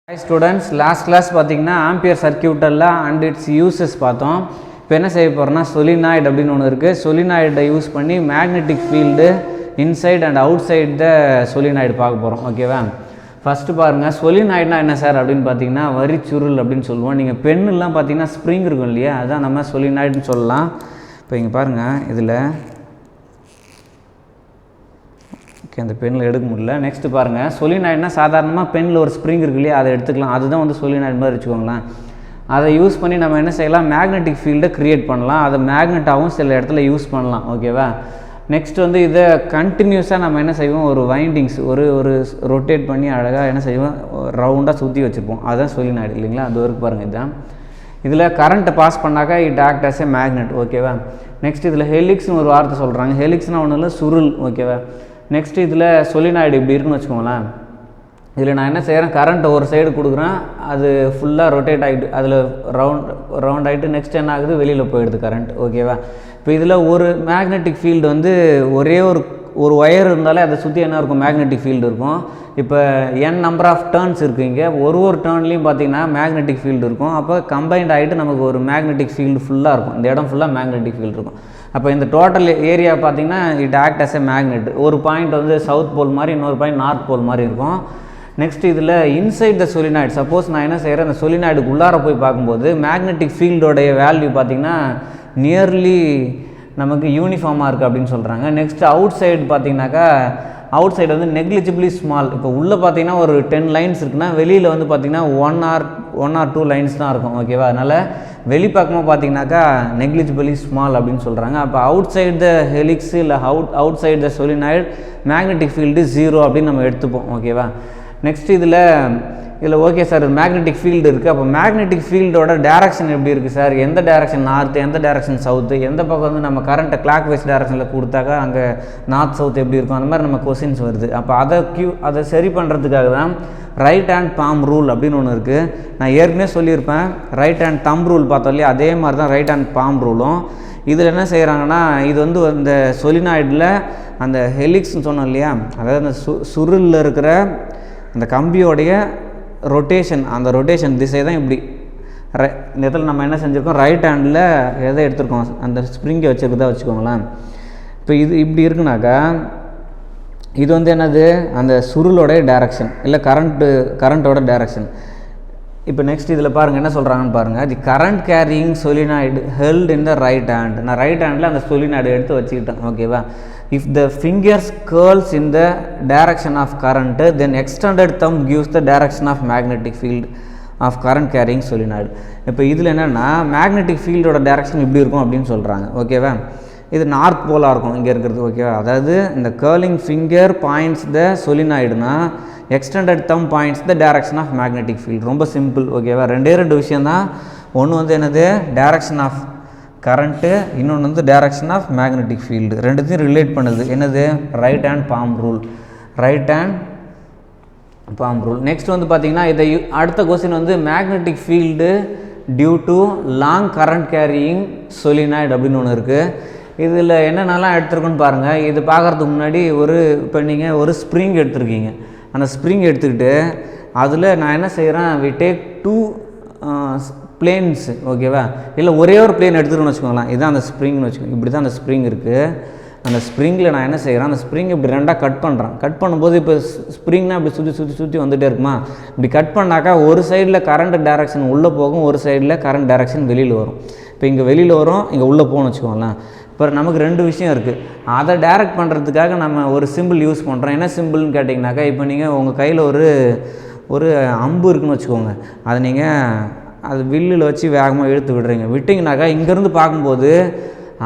Hi students, last class பார்த்தீங்கன்னா ampere சர்க்யூட்டல்ல and its uses பார்த்தோம். இப்போ என்ன செய்ய போறோம்னா solenoid அப்படினு ஒன்னு இருக்கு. solenoid யூஸ் பண்ணி magnetic field inside and outside the solenoid பார்க்க போறோம். ஓகேவா? ஃபர்ஸ்ட் பாருங்க solenoidனா என்ன சார் அப்படினு பாத்தீங்கன்னா வரி சுருள் அப்படினு சொல்லுவோம். நீங்க பென் எல்லாம் பாத்தீங்கன்னா ஸ்ப்ரிங் இருக்கும் இல்லையா? அதான் நம்ம solenoidனு சொல்லலாம். இப்போ இங்க பாருங்க இதுல அந்த பென்ல எடுக்க முடியல. நெக்ஸ்ட் பாருங்க solenoidனா சாதாரணமா பென்ல ஒரு ஸ்ப்ரிங் இருக்கு இல்லையா அதை எடுத்துக்கலாம். அதுதான் வந்து solenoid மாதிரி வெச்சுக்கோங்களேன். அதை யூஸ் பண்ணி நம்ம என்ன செய்யலாம் மேக்னெட்டிக் ஃபீல்டை கிரியேட் பண்ணலாம். அதை மேக்னெட்டாவும் சில இடத்துல யூஸ் பண்ணலாம். ஓகேவா? நெக்ஸ்ட் வந்து இதை கண்டினியூஸாக நம்ம என்ன செய்வோம் ஒரு வைண்டிங்ஸ் ஒரு ரொட்டேட் பண்ணி அழகாக என்ன செய்வோம் ரவுண்டாக சுற்றி வச்சுருப்போம். அதுதான் solenoid இல்லைங்களா? அது வரைக்கும் பாருங்கள் இதுதான். இதில் கரண்ட்டை பாஸ் பண்ணாக்கா it act as a magnet. ஓகேவா? நெக்ஸ்ட் இதில் ஹெலிக்ஸ்னு ஒரு வார்த்தை சொல்கிறாங்க. ஹெலிக்ஸ்னால் ஒன்றும் இல்லை சுருள். ஓகேவா? நெக்ஸ்ட் இதில் solenoid இப்படி இருக்குன்னு வச்சுக்கோங்களேன். இதில் நான் என்ன செய்கிறேன் கரண்ட்டை ஒரு சைடு கொடுக்குறேன் அது ஃபுல்லாக ரொட்டேட் ஆகிட்டு அதில் ரவுண்ட் ஆகிட்டு நெக்ஸ்ட் என்ன ஆகுது வெளியில் போயிடுது கரண்ட். ஓகேவா? இப்போ இதில் ஒரு மேக்னெட்டிக் ஃபீல்டு வந்து ஒரே ஒரு ஒயர் இருந்தாலே அதை சுற்றி என்ன இருக்கும் மேக்னெட்டிக் ஃபீல்டு இருக்கும். இப்போ n நம்பர் ஆஃப் டர்ன்ஸ் இருக்குது இங்கே ஒரு டர்ன்லேயும் பார்த்தீங்கன்னா மேக்னெட்டிக் ஃபீல்டு இருக்கும். அப்போ கம்பைன்ட் ஆகிட்டு நமக்கு ஒரு மேக்னெட்டிக் ஃபீல்டு ஃபுல்லாக இருக்கும். இந்த இடம் ஃபுல்லாக மேக்னெட்டிக் ஃபீல்டு இருக்கும். அப்போ இந்த டோட்டல் ஏரியா பார்த்தீங்கன்னா it act as a magnet. ஒரு பாயிண்ட் வந்து சவுத் போல் மாதிரி இன்னொரு பாயிண்ட் நார்த் போல் மாதிரி இருக்கும். நெக்ஸ்ட் இதில் இன்சைட் த solenoid சப்போஸ் நான் என்ன செய்கிறேன் அந்த solenoidக்கு உள்ளார போய் பார்க்கும்போது மேக்னெட்டிக் ஃபீல்டோடைய வேல்யூ பார்த்தீங்கன்னா நியர்லி நமக்கு யூனிஃபார்மாக இருக்குது அப்படின்னு சொல்கிறாங்க. நெக்ஸ்ட் அவுட் சைடு பார்த்தீங்கன்னாக்கா அவுட் சைடு வந்து நெக்லிஜிபிளி ஸ்மால். இப்போ உள்ளே பார்த்தீங்கன்னா ஒரு 10 லைன்ஸ் இருக்குன்னா வெளியில் வந்து பார்த்தீங்கன்னா ஒன் ஆர் 2 லைன்ஸ் தான் இருக்கும். ஓகேவா? அதனால் வெளிப்பக்கமாக பார்த்தீங்கன்னாக்கா நெக்லிஜிபிளி ஸ்மால் அப்படின்னு சொல்கிறாங்க. அப்போ அவுட் சைடு த ஹெலிக்ஸ் இல்லை அவுட் சைடு த solenoid மேக்னெட்டிக் ஃபீல்டு 0 அப்படின்னு நம்ம எடுத்துப்போம். ஓகேவா? நெக்ஸ்ட் இதில் ஓகே சார் மேக்னெட்டிக் ஃபீல்டு இருக்குது. அப்போ மேக்னெட்டிக் ஃபீல்டோட டேரக்ஷன் எப்படி இருக்குது சார்? எந்த டேரக்ஷன் நார்த்து எந்த டேரக்ஷன் சவுத்து எந்த பக்கம் வந்து நம்ம கரண்ட்டை கிளாக் வைஸ் டேரக்ஷனில் கொடுத்தாக்கா அங்கே நார்த் சவுத் எப்படி இருக்கும் அந்த மாதிரி நம்ம கொஸ்டின்ஸ் வருது. அப்போ அதை சரி பண்ணுறதுக்காக தான் ரைட் ஹேண்ட் பாம் ரூல் அப்படின்னு ஒன்று இருக்குது. நான் ஏற்கனவே சொல்லியிருப்பேன் ரைட் ஹேண்ட் தம் ரூல் பார்த்தோம் இல்லையா அதே மாதிரி தான் ரைட் ஹேண்ட் பாம் ரூலும். இதில் என்ன செய்கிறாங்கன்னா இது வந்து இந்த solenoidல அந்த ஹெலிக்ஸ்னு சொன்னோம் இல்லையா அதாவது அந்த சுருளில் இருக்கிற அந்த கம்பியோடைய ரொட்டேஷன் அந்த ரொட்டேஷன் திசை தான் இப்படி இந்த இடத்துல நம்ம என்ன செஞ்சுருக்கோம் ரைட் ஹேண்டில் எதை எடுத்துருக்கோம் அந்த ஸ்ப்ரிங்கை வச்சுருக்கதா வச்சுக்கோங்களேன். இப்போ இது இப்படி இருக்குனாக்கா இது வந்து என்னது அந்த சுருளோடைய டைரக்ஷன் இல்லை கரண்ட்டோட டைரக்ஷன். இப்போ நெக்ஸ்ட் இதில் பாருங்கள் என்ன சொல்கிறாங்கன்னு பாருங்கள் தி current carrying solenoid held in the right hand. நான் ரைட் ஹேண்டில் அந்த solenoid எடுத்து வச்சுக்கிட்டேன். ஓகேவா? If the fingers curls in the direction of current then extended thumb gives the direction of magnetic field of current carrying solenoid. இப்போ இதில் என்னென்னா magnetic ஃபீல்டோட direction இப்படி இருக்கும் அப்படின்னு சொல்கிறாங்க. ஓகேவா? இது நார்த் போலாக இருக்கும் இங்கே இருக்கிறது. ஓகேவா? அதாவது இந்த curling finger points the solenoidனா extended thumb points the direction of magnetic field. ரொம்ப சிம்பிள். ஓகேவா? ரெண்டு விஷயந்தான். ஒன்று வந்து என்னது டைரக்ஷன் ஆஃப் கரண்ட்டு இன்னொன்று வந்து டைரக்ஷன் ஆஃப் மேக்னெட்டிக் ஃபீல்டு. ரெண்டுத்தையும் ரிலேட் பண்ணுது. என்னது right hand palm rule. Right hand palm rule. Next வந்து பார்த்தீங்கன்னா இதை அடுத்த கொஸ்டின் வந்து magnetic field due to long current carrying solenoid அப்படின்னு ஒன்று இருக்குது. இதில் என்னென்னலாம் எடுத்துருக்குன்னு பாருங்கள். இது பார்க்குறதுக்கு முன்னாடி இப்போ நீங்கள் ஒரு ஸ்ப்ரிங் எடுத்துருக்கீங்க. அந்த ஸ்ப்ரிங் எடுத்துக்கிட்டு அதில் நான் என்ன செய்கிறேன் வி டேக் 2 பிளேன்ஸு. ஓகேவா? இல்லை ஒரே ஒரு பிளேன் எடுத்துக்கணும்னு வச்சுக்கோங்களேன். இதுதான் அந்த ஸ்ப்ரிங்னு வச்சுக்கோங்க. இப்படி தான் அந்த ஸ்ப்ரிங் இருக்குது. அந்த ஸ்ப்ரிங்கில் நான் என்ன செய்கிறேன் அந்த ஸ்ப்ரிங் இப்படி ரெண்டாக கட் பண்ணுறேன். கட் பண்ணும்போது இப்போ ஸ்ப்ரிங்னா இப்படி சுற்றி வந்துகிட்டே இருக்குமா? இப்படி கட் பண்ணாக்கா ஒரு சைடில் கரண்ட் டைரக்ஷன் உள்ளே போகும் ஒரு சைடில் கரண்ட் டைரக்ஷன் வெளியில் வரும். இப்போ இங்கே வெளியில் வரும் இங்கே உள்ளே போகணும்னு வச்சுக்கோங்களேன். இப்போ நமக்கு 2 விஷயம் இருக்குது. அதை டைரக்ட் பண்ணுறதுக்காக நம்ம ஒரு சிம்பிள் யூஸ் பண்ணுறோம். என்ன சிம்பிள்னு கேட்டிங்கனாக்கா இப்போ நீங்கள் உங்கள் கையில் ஒரு அம்பு இருக்குன்னு வச்சுக்கோங்க. அதை நீங்கள் அது வில்லில் வச்சு வேகமாக இழுத்து விடுறீங்க. விட்டிங்கனாக்கா இங்கேருந்து பார்க்கும்போது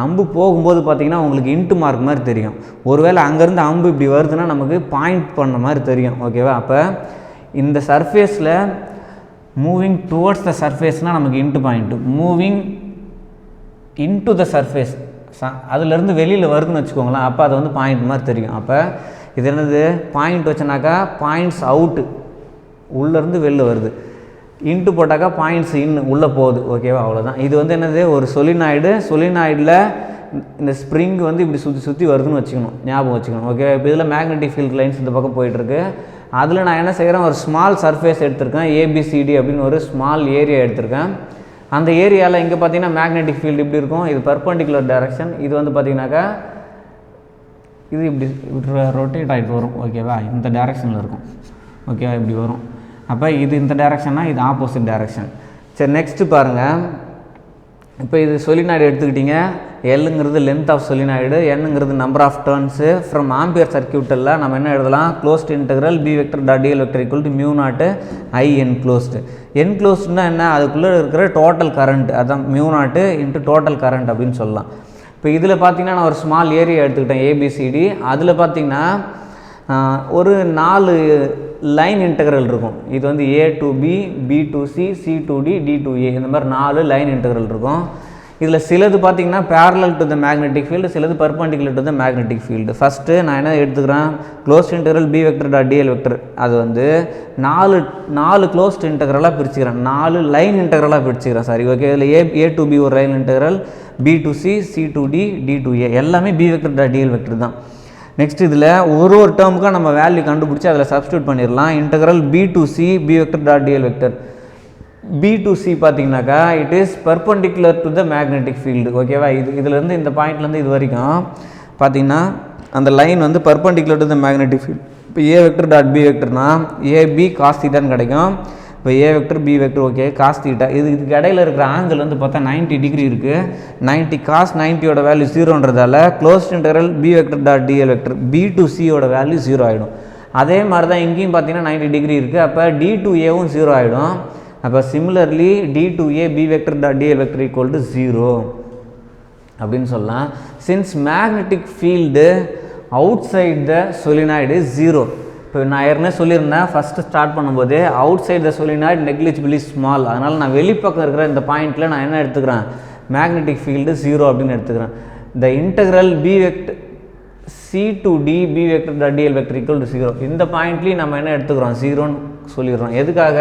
அம்பு போகும்போது பார்த்திங்கன்னா உங்களுக்கு இன்ட்டு மார்க் மாதிரி தெரியும். ஒருவேளை அங்கேருந்து அம்பு இப்படி வருதுன்னா நமக்கு பாயிண்ட் பண்ண மாதிரி தெரியும். ஓகேவா? அப்போ இந்த சர்ஃபேஸில் மூவிங் டுவர்ட்ஸ் த சர்ஃபேஸ்னால் நமக்கு into point moving into the surface அதுலேருந்து வெளியில் வருதுன்னு வச்சுக்கோங்களேன். அப்போ அது வந்து பாயிண்ட் மாதிரி தெரியும். அப்போ இது என்னது பாயிண்ட் வச்சனாக்கா பாயிண்ட்ஸ் அவுட்டு உள்ளேருந்து வெளில வருது. இன்ட்டு போட்டாக்கா பாயிண்ட்ஸ் உள்ளே போகுது. ஓகேவா? அவ்வளோதான். இது வந்து என்னது ஒரு solenoidல இந்த ஸ்ப்ரிங் வந்து இப்படி சுற்றி வருதுன்னு வச்சுக்கணும் ஞாபகம் வச்சுக்கணும். ஓகே? இப்போ இதில் மேக்னெட்டிக் ஃபீல்ட் லைன்ஸ் இந்த பக்கம் போயிட்டுருக்கு. அதில் நான் என்ன செய்கிறேன், ஒரு ஸ்மால் சர்ஃபேஸ் எடுத்திருக்கேன், ஏபிசிடி அப்படின்னு ஒரு ஸ்மால் ஏரியா எடுத்திருக்கேன். அந்த ஏரியாவில் இங்கே பார்த்தீங்கன்னா மேக்னெட்டிக் ஃபீல்டு இப்படி இருக்கும், இது பர்பண்டிகுலர் டைரக்ஷன். இது வந்து பார்த்தீங்கன்னாக்கா இது இப்படி ரொட்டேட் ஆகிட்டு வரும், ஓகேவா, இந்த டைரக்ஷனில் இருக்கும், ஓகேவா, இப்படி வரும். அப்போ இது இந்த டைரக்ஷன்னா இது ஆப்போசிட் டைரக்ஷன். சரி, நெக்ஸ்ட்டு பாருங்கள். இப்போ இது சொலினாய்டு எடுத்துக்கிட்டிங்க, எல்லுங்கிறது லென்த் ஆஃப் சொலினாய்டு, என்னங்கிறது number of turns. From ampere சர்க்கியூட்டில் நம்ம என்ன எழுதலாம், closed integral B vector dot dl vector equal to mu naught I enclosed. என்க்ளோஸ்டுனா என்ன, அதுக்குள்ளே இருக்கிற டோட்டல் கரண்ட், அதுதான் mu naught into total current அப்படின்னு சொல்லலாம். இப்போ இதில் பார்த்தீங்கன்னா நான் ஒரு ஸ்மால் ஏரியா எடுத்துக்கிட்டேன் ஏபிசிடி. அதில் பார்த்தீங்கன்னா ஒரு 4 லைன் இன்டெக்ரல் இருக்கும். இது வந்து A to B, B to C, C to D, D to A, இந்த மாதிரி 4 லைன் இன்டெக்ரல் இருக்கும். இதில் சிலது பார்த்தீங்கன்னா parallel to the magnetic field, சிலது perpendicular to the magnetic field. First நான் என்ன எடுத்துக்கிறேன், closed integral B vector dot dl vector, அது வந்து 4 க்ளோஸ்ட் இன்டெக்ரலாக பிரிச்சுக்கிறேன், 4 லைன் இன்டெக்ரலாக பிரிச்சுக்கிறேன். Sorry, okay. இதில் ஏ டு பி ஒரு line integral, B to C, C to D, D to A, எல்லாமே B vector dot dl vector தான். நெக்ஸ்ட் இதில் ஒரு டேர்முக்காக நம்ம வேல்யூ கண்டுபிடிச்சி அதில் சப்ஸ்டியூட் பண்ணிடலாம். Integral B to C B vector dot dl vector. B to C பார்த்தீங்கன்னாக்கா it is perpendicular to the magnetic field, ஓகேவா. இதுலேருந்து இந்த பாயிண்ட்லேருந்து இது வரைக்கும் பார்த்தீங்கன்னா அந்த லைன் வந்து perpendicular to the magnetic field. இப்போ ஏ வெக்டர் டாட் பி வெக்டர்னா ஏபி காஸ் தீட்டான்னு கிடைக்கும். இப்போ A vector B vector, okay, cos theta. இதுக்கு இடையில இருக்கிற ஆங்கிள் வந்து பார்த்தா 90 டிகிரி இருக்குது. 90 காஸ் 90யோட வேல்யூ 0ன்றதால closed integral B vector dot dl vector B to சியோட வேல்யூ 0 ஆகிடும். அதே மாதிரி தான் இங்கேயும் பார்த்தீங்கன்னா 90 டிகிரி இருக்குது. அப்போ டி டு ஏவும் 0 ஆகிடும். அப்போ similarly D to A B vector dot dl vector equal to 0 அப்படின்னு சொல்லலாம். Since magnetic field outside the solenoid is 0. இப்போ நான் ஏற்கனவே சொல்லியிருந்தேன் ஃபஸ்ட்டு ஸ்டார்ட் பண்ணும்போது outside the solenoid negligibly small. அதனால் நான் வெளிப்பக்கம் இருக்கிற இந்த பாயிண்ட்டில் நான் என்ன எடுத்துக்கிறேன், மேக்னெட்டிக் ஃபீல்டு 0 அப்படின்னு எடுத்துக்கிறேன். The integral B vector C to D B vector dot dl vector equal to 0. இந்த பாயிண்ட்லேயும் நம்ம என்ன எடுத்துக்கிறோம், 0ன்னு சொல்லிடுறோம். எதுக்காக,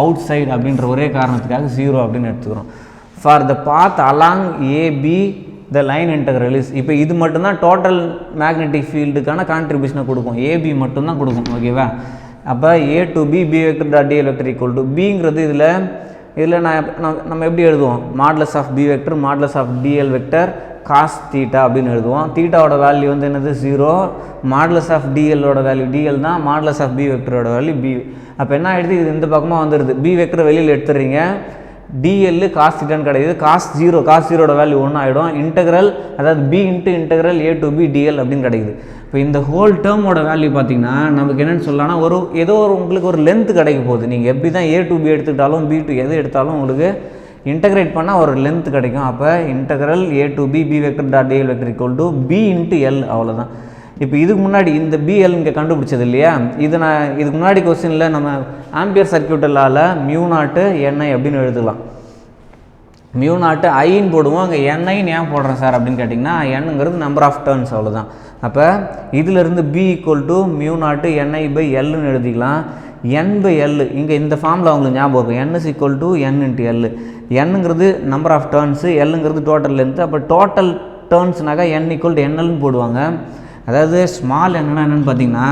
அவுட் சைடு அப்படின்ற ஒரே காரணத்துக்காக 0 அப்படின்னு எடுத்துக்கிறோம். For the path along AB the line integral is. இப்போ இது மட்டும்தான் டோட்டல் மேக்னெட்டிக் ஃபீல்டுக்கான கான்ட்ரிபியூஷனை கொடுக்கும், ஏபி மட்டும்தான் கொடுக்கும், ஓகேவா. அப்போ A to B B vector dot dl vector equal to பிங்கிறது இதில் நம்ம எப்படி எழுதுவோம், modulus of B vector modulus of dl vector cos theta அப்படின்னு எழுதுவோம். தீட்டாவோட வேல்யூ வந்து என்னது 0, மாட்லஸ் ஆஃப் டிஎல்லோட வேல்யூ டிஎல் தான், மாட்லஸ் ஆஃப் பி வெக்டரோட வேல்யூ பி. அப்போ என்ன ஆகிடுது, இது இந்த பக்கமாக வந்துடுது, பி வெக்டர் வெளியில் எடுத்துடுறீங்க, டிஎல் காஸ் தீட்டான்னு கிடையாது, காஸ் 0ோட வேல்யூ 1 ஆகிடும். இன்டெக்ரல் அதாவது B into integral A to B dl அப்படின்னு கிடைக்குது. இப்போ இந்த ஹோல் டேர்மோட வேல்யூ பார்த்தீங்கன்னா நமக்கு என்னென்னு சொல்லலாம்னா ஏதோ உங்களுக்கு ஒரு லென்த் கிடைக்க போகுது. நீங்கள் எப்படி தான் ஏ டு பி எடுத்துக்கிட்டாலும் பி டு எது எடுத்தாலும் உங்களுக்கு இன்டெகிரேட் பண்ணால் ஒரு லென்த் கிடைக்கும். அப்போ integral A to B B vector dot dl vector equal to B into L, அவ்வளோதான். இப்போ இதுக்கு முன்னாடி இந்த பிஎல் இங்கே கண்டுபிடிச்சது இல்லையா, இதுக்கு முன்னாடி கொஸ்டினில் நம்ம ஆம்பியர் சர்க்கியூட்டலால் மியூ நாட்டு என்ஐ அப்படின்னு எழுதுக்கலாம். மியூ நாட்டு ஐன்னு போடுவோம், அங்கே என்ஐன்னு ஏன் போடுறேன் சார் அப்படின்னு கேட்டிங்கன்னா என்னங்கிறது நம்பர் ஆஃப் டர்ன்ஸ், அவ்வளோதான். அப்போ இதிலிருந்து B equal to mu naught NI by எல்லுன்னு எழுதிக்கலாம். என் பை எல் இங்கே இந்த ஃபார்மில் அவங்களுக்கு ஞாபகம் இருக்கும், N is equal to N into L. என்னங்கிறது நம்பர் ஆஃப் டர்ன்ஸு, எல்லுங்கிறது டோட்டல் லென்த்து. அப்போ டோட்டல் டர்ன்ஸ்னாக்கா என் ஈக்குவல் டு என்எல்னு போடுவாங்க. அதாவது ஸ்மால் என்னென்னு பார்த்தீங்கன்னா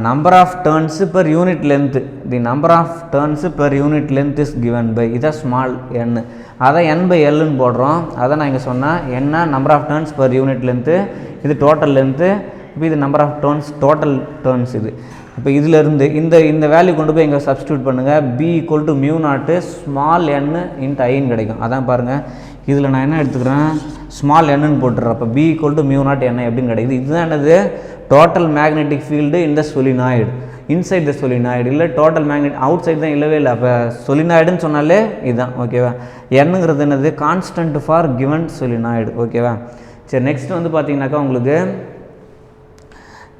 number of turns per unit length, the number of turns per unit length is given by, இதான் ஸ்மால் என். அதை என் பை எல்லுன்னு போடுறோம். அதை நான் இங்கே சொன்னேன், என்ன number of turns per unit length, இது டோட்டல் லென்த்து. இப்போ இது number of turns total turns இது. இப்போ இதிலேருந்து இந்த வேல்யூ கொண்டு போய் இங்கே சப்ஸ்டியூட் பண்ணுங்கள், B equal to mu naught small N into ஐன்னு கிடைக்கும். அதான் பாருங்கள், இதில் நான் என்ன எடுத்துக்கிறேன், ஸ்மால் என்னன்னு போட்டுறேன். அப்போ B equal to mu naught N அப்படின்னு கிடைக்குது. இதுதான் என்னது, டோட்டல் மேக்னெட்டிக் ஃபீல்டு இந்த சொலினாய்டு, இன்சைட் த சொலினாய்டு, இல்லை டோட்டல் மேக்னெட் அவுட் சைட் தான் இல்லவே இல்லை. அப்போ சொலினாய்டுன்னு சொன்னாலே இதுதான், ஓகேவா. என்னங்கிறது என்னது, கான்ஸ்டன்ட் ஃபார் கிவன் சொலினாய்டு, ஓகேவா. சரி, நெக்ஸ்ட் வந்து பார்த்தீங்கன்னாக்கா உங்களுக்கு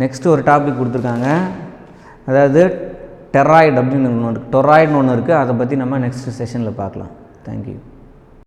நெக்ஸ்ட் ஒரு டாபிக் கொடுத்துருக்காங்க, அதாவது டெராய்டு அப்படின்னு ஒன்று இருக்குது, டொராய்டுன்னு ஒன்று இருக்குது. அதை பற்றி நம்ம நெக்ஸ்ட் செஷனில் பார்க்கலாம். தேங்க்யூ.